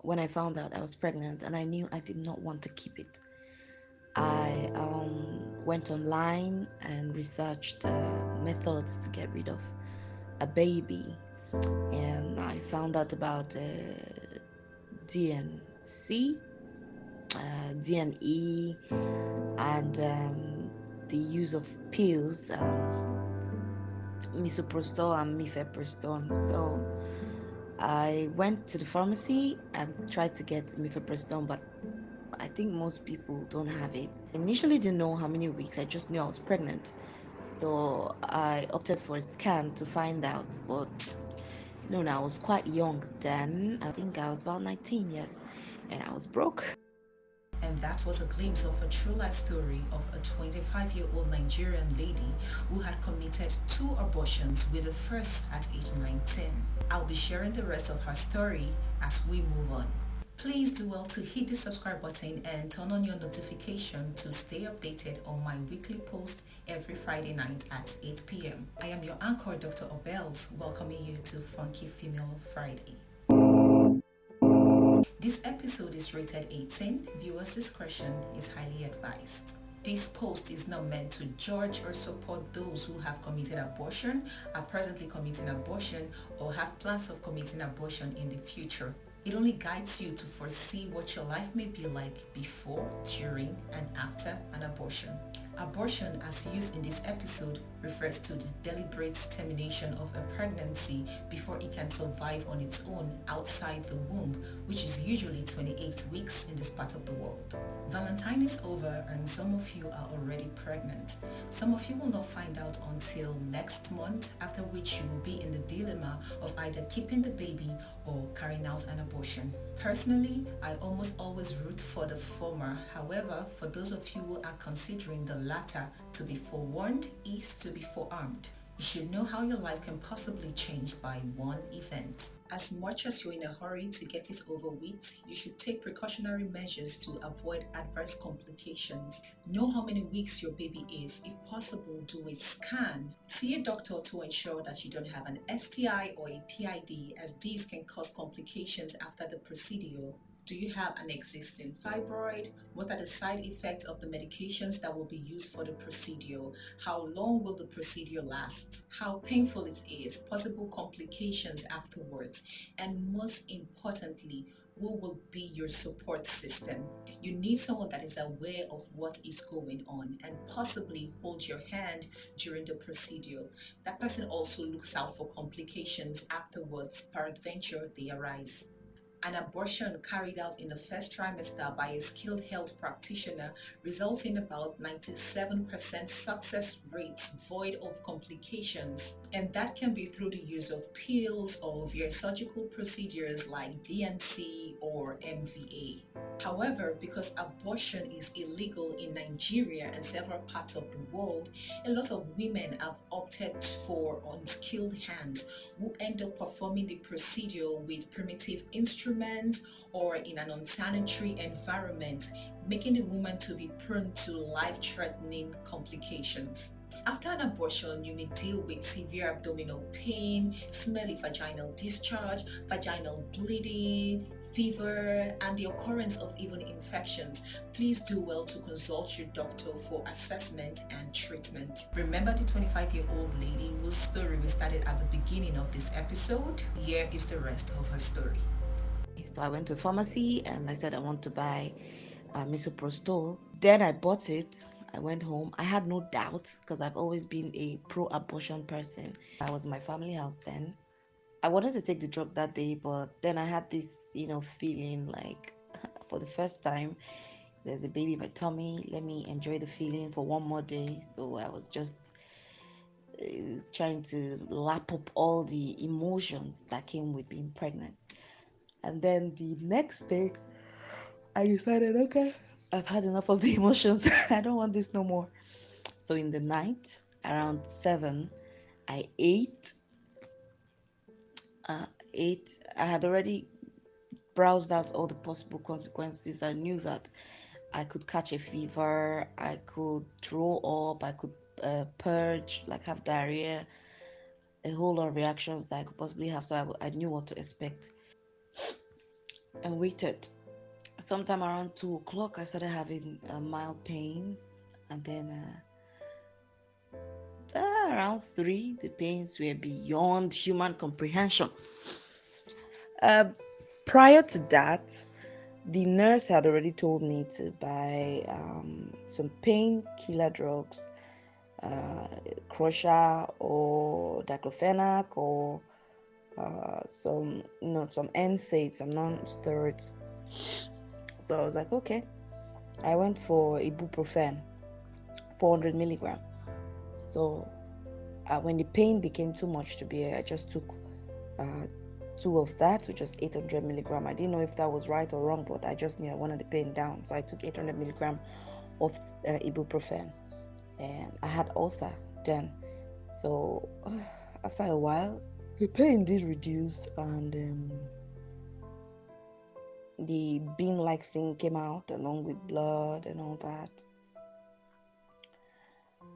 when I found out I was pregnant and I knew I did not want to keep it, I went online and researched methods to get rid of a baby, and I found out about DNC, DNE, and the use of pills, misoprostol and mifepristone. So I went to the pharmacy and tried to get mifepristone, but I think most people don't have it. I initially didn't know how many weeks, I just knew I was pregnant. So I opted for a scan to find out. But I was quite young then. I think I was about 19 years, and I was broke. And that was a glimpse of a true life story of a 25-year-old Nigerian lady who had committed 2 abortions, with the first at age 19. I'll be sharing the rest of her story as we move on. Please do well to hit the subscribe button and turn on your notification to stay updated on my weekly post every Friday night at 8 p.m. I am your anchor, Dr. Obels, welcoming you to Funky Female Friday. This episode is rated 18. Viewers' discretion is highly advised. This post is not meant to judge or support those who have committed abortion, are presently committing abortion, or have plans of committing abortion in the future. It only guides you to foresee what your life may be like before, during, and after an abortion. Abortion, as used in this episode, refers to the deliberate termination of a pregnancy before it can survive on its own outside the womb, which is usually 28 weeks in this part of the world. Valentine is over and some of you are already pregnant. Some of you will not find out until next month, after which you will be in the dilemma of either keeping the baby or carrying out an abortion. Personally, I almost always root for the former. However, for those of you who are considering the latter, to be forewarned is to be forearmed. You should know how your life can possibly change by one event. As much as you're in a hurry to get it over with, you should take precautionary measures to avoid adverse complications. Know how many weeks your baby is. If possible, do a scan. See a doctor to ensure that you don't have an STI or a PID, as these can cause complications after the procedure. Do you have an existing fibroid? What are the side effects of the medications that will be used for the procedure? How long will the procedure last? How painful it is? Possible complications afterwards? And most importantly, who will be your support system? You need someone that is aware of what is going on and possibly hold your hand during the procedure. That person also looks out for complications afterwards, peradventure they arise. An abortion carried out in the first trimester by a skilled health practitioner results in about 97% success rates void of complications, and that can be through the use of pills or via surgical procedures like DNC or MVA. However, because abortion is illegal in Nigeria and several parts of the world, a lot of women have opted for unskilled hands who end up performing the procedure with primitive instruments or in an unsanitary environment, making the woman to be prone to life-threatening complications. After an abortion, you may deal with severe abdominal pain, smelly vaginal discharge, vaginal bleeding, fever, and the occurrence of even infections. Please do well to consult your doctor for assessment and treatment. Remember the 25-year-old lady whose story we started at the beginning of this episode? Here is the rest of her story. So I went to a pharmacy and I said I want to buy misoprostol. Then I bought it. I went home. I had no doubt because I've always been a pro-abortion person. I was in my family house then. I wanted to take the drug that day, but then I had this, feeling like for the first time, there's a baby in my tummy. Let me enjoy the feeling for one more day. So I was just trying to lap up all the emotions that came with being pregnant. And then the next day, I decided, okay, I've had enough of the emotions. I don't want this no more. So in the night, around 7, I ate. Ate. I had already browsed out all the possible consequences. I knew that I could catch a fever, I could throw up, I could purge, like have diarrhea, a whole lot of reactions that I could possibly have. So I knew what to expect. and waited. Sometime around 2 o'clock, I started having mild pains, and then around 3, the pains were beyond human comprehension. Uh, Prior to that, the nurse had already told me to buy some painkiller drugs, uh, Crusher or diclofenac or some NSAIDs, some non-steroids. So I was like, okay. I went for ibuprofen, 400 milligram. So when the pain became too much to bear, I just took uh, two of that, which was 800 milligram. I didn't know if that was right or wrong, but I just knew I wanted the pain down. So I took 800 milligram of ibuprofen, and I had ulcer then. So after a while, the pain did reduce, and the bean-like thing came out along with blood and all that.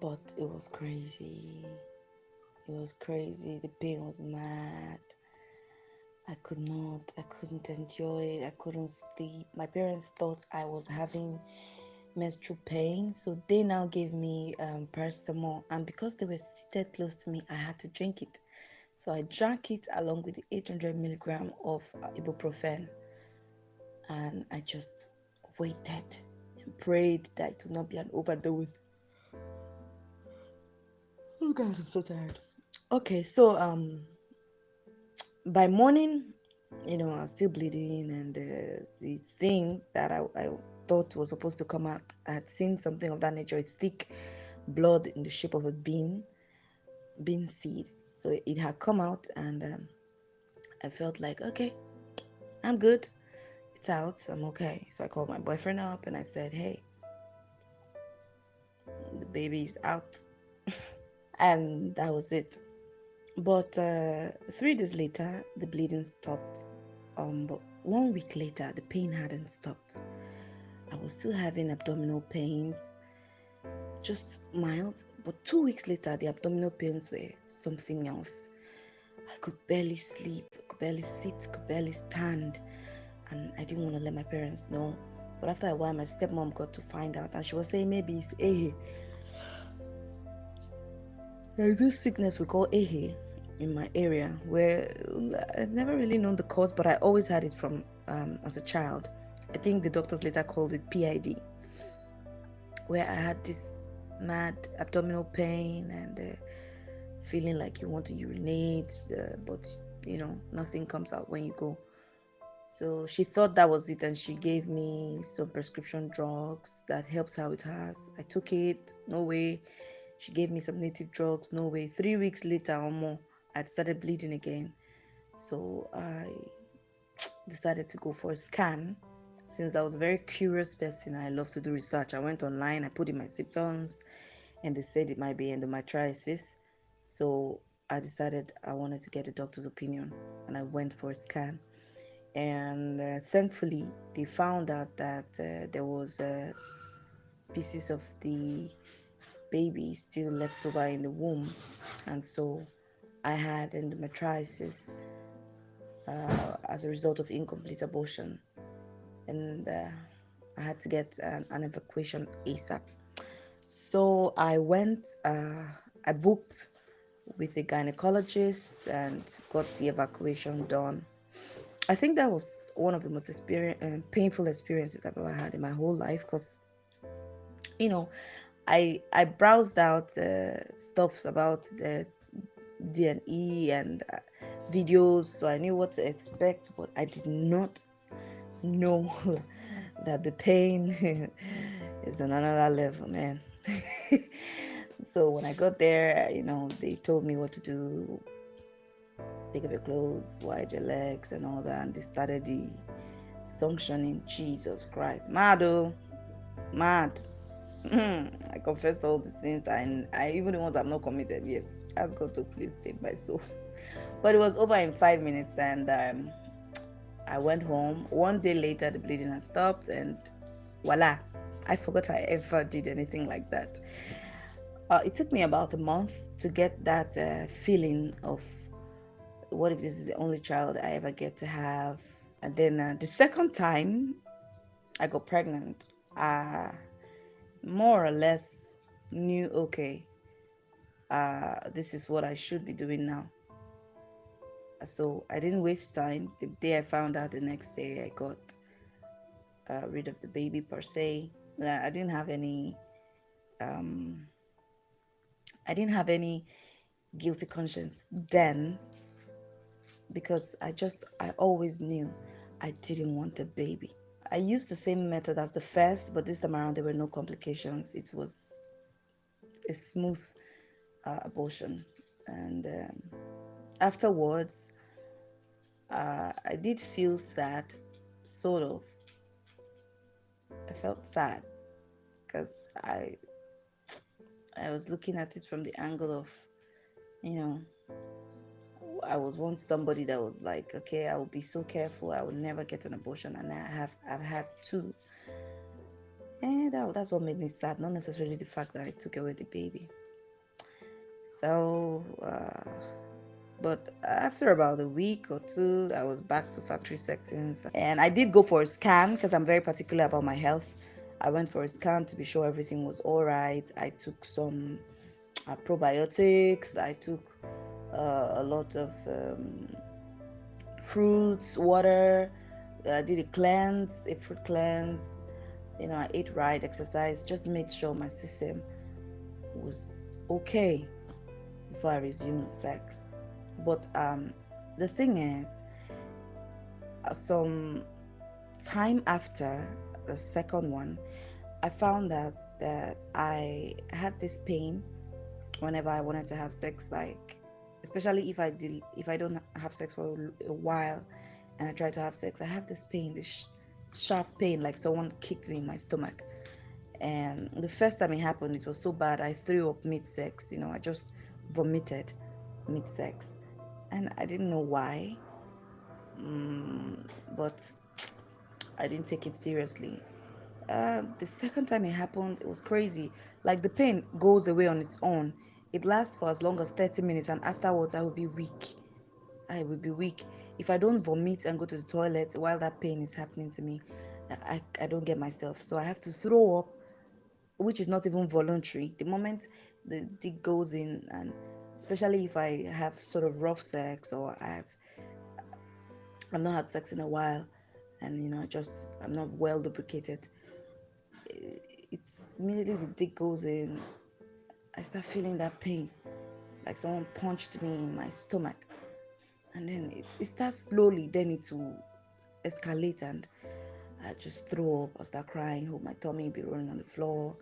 But it was crazy. It was crazy. The pain was mad. I couldn't enjoy it. I couldn't sleep. My parents thought I was having menstrual pain, so they now gave me paracetamol. And because they were seated close to me, I had to drink it. So I drank it along with the 800 milligram of ibuprofen, and I just waited and prayed that it would not be an overdose. Oh God, I'm so tired. Okay, so by morning, I was still bleeding, and the thing that I thought was supposed to come out, I had seen something of that nature, a thick blood in the shape of a bean seed. So it had come out, and I felt like, okay, I'm good. It's out. So I'm okay. So I called my boyfriend up and I said, hey, the baby's out. And that was it. But 3 days later, the bleeding stopped. But 1 week later, the pain hadn't stopped. I was still having abdominal pains, just mild. But 2 weeks later, the abdominal pains were something else. I could barely sleep, could barely sit, could barely stand. And I didn't want to let my parents know. But after a while, my stepmom got to find out, and she was saying maybe it's Ehe. There's this sickness we call Ehe in my area, where I've never really known the cause, but I always had it from as a child. I think the doctors later called it PID, where I had this mad abdominal pain and feeling like you want to urinate, but nothing comes out when you go. So she thought that was it, and she gave me some prescription drugs that helped her with hers. I took it, no way. She gave me some native drugs, no way. 3 weeks later or more, I'd started bleeding again. So I decided to go for a scan. Since I was a very curious person, I love to do research. I went online, I put in my symptoms, and they said it might be endometriosis. So I decided I wanted to get a doctor's opinion, and I went for a scan. And thankfully, they found out that there was pieces of the baby still left over in the womb, and so I had endometriosis as a result of incomplete abortion, and I had to get an evacuation ASAP. So I booked with a gynecologist and got the evacuation done. I think that was one of the most painful experiences I've ever had in my whole life, because you know I browsed out stuffs about the D&E and videos, so I knew what to expect, but I did not know that the pain is on another level, man. So when I got there, they told me what to do: take off your clothes, wide your legs, and all that. And they started the suctioning. Jesus Christ, mad, oh, mad. I confessed all the sins, I even the ones I've not committed yet. Ask God to please save my soul. But it was over in 5 minutes, and I went home. 1 day later, the bleeding had stopped, and voila, I forgot I ever did anything like that. It took me about a month to get that feeling of what if this is the only child I ever get to have. And then the second time I got pregnant, I more or less knew, okay, this is what I should be doing now. So I didn't waste time. The day I found out, the next day I got rid of the baby per se. I didn't have any. Um, I didn't have any guilty conscience then because I always knew I didn't want a baby. I used the same method as the first, but this time around there were no complications. It was a smooth abortion, and afterwards, I did feel sad, sort of. I felt sad because I was looking at it from the angle of, you know, I was once somebody that was like, okay, I will be so careful, I will never get an abortion, and I've had two, and that's what made me sad, not necessarily the fact that I took away the baby. So, but after about a week or two, I was back to factory settings, and I did go for a scan because I'm very particular about my health. I went for a scan to be sure everything was all right. I took some probiotics. I took a lot of fruits, water. I did a fruit cleanse. I ate right, exercise, just made sure my system was okay before I resumed sex. But the thing is, some time after the second one, I found out that I had this pain whenever I wanted to have sex, like especially if I don't have sex for a while and I try to have sex, I have this pain, this sharp pain, like someone kicked me in my stomach. And the first time it happened, it was so bad I threw up mid sex. I just vomited mid sex, and I didn't know why, but I didn't take it seriously. The second time it happened, it was crazy. Like the pain goes away on its own. It lasts for as long as 30 minutes, and afterwards, I will be weak. I will be weak. If I don't vomit and go to the toilet while that pain is happening to me, I don't get myself. So I have to throw up, which is not even voluntary. The moment the dick goes in, and especially if I have sort of rough sex or I've not had sex in a while, and I'm not well lubricated, it's immediately the dick goes in, I start feeling that pain, like someone punched me in my stomach, and then it starts slowly, then it will escalate, and I just throw up, I start crying, hold my tummy, be rolling on the floor.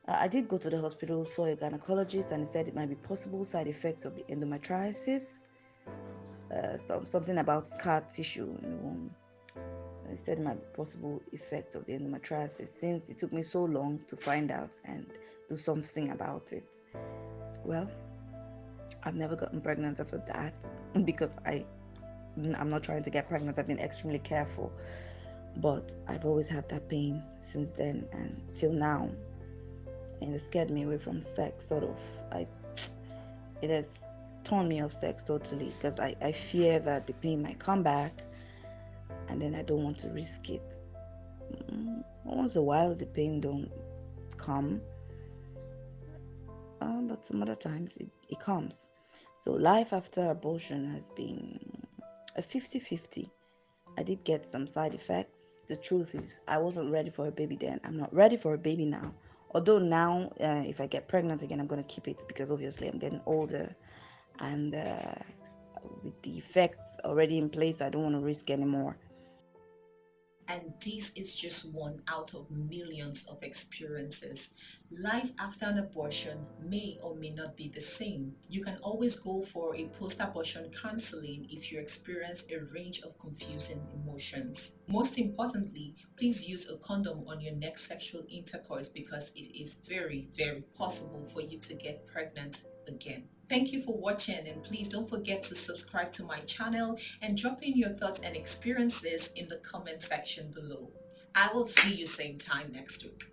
I did go to the hospital, saw a gynecologist, and he said it might be possible side effects of the endometriosis, something about scar tissue in the womb. He said it might be possible effect of the endometriosis, since it took me so long to find out and do something about it. Well, I've never gotten pregnant after that because I'm not trying to get pregnant. I've been extremely careful, but I've always had that pain since then and till now, and it scared me away from sex. Sort of, it has torn me off sex totally because I fear that the pain might come back, and then I don't want to risk it. Once a while, the pain don't come, but some other times it comes. So life after abortion has been a 50-50. I did get some side effects. The truth is, I wasn't ready for a baby then. I'm not ready for a baby now. Although now, if I get pregnant again, I'm going to keep it because obviously I'm getting older. And with the effects already in place, I don't want to risk anymore. And this is just one out of millions of experiences. Life after an abortion may or may not be the same. You can always go for a post abortion counseling if you experience a range of confusing emotions. Most importantly, please use a condom on your next sexual intercourse because it is very, very possible for you to get pregnant again. Thank you for watching, and please don't forget to subscribe to my channel and drop in your thoughts and experiences in the comment section below. I will see you same time next week.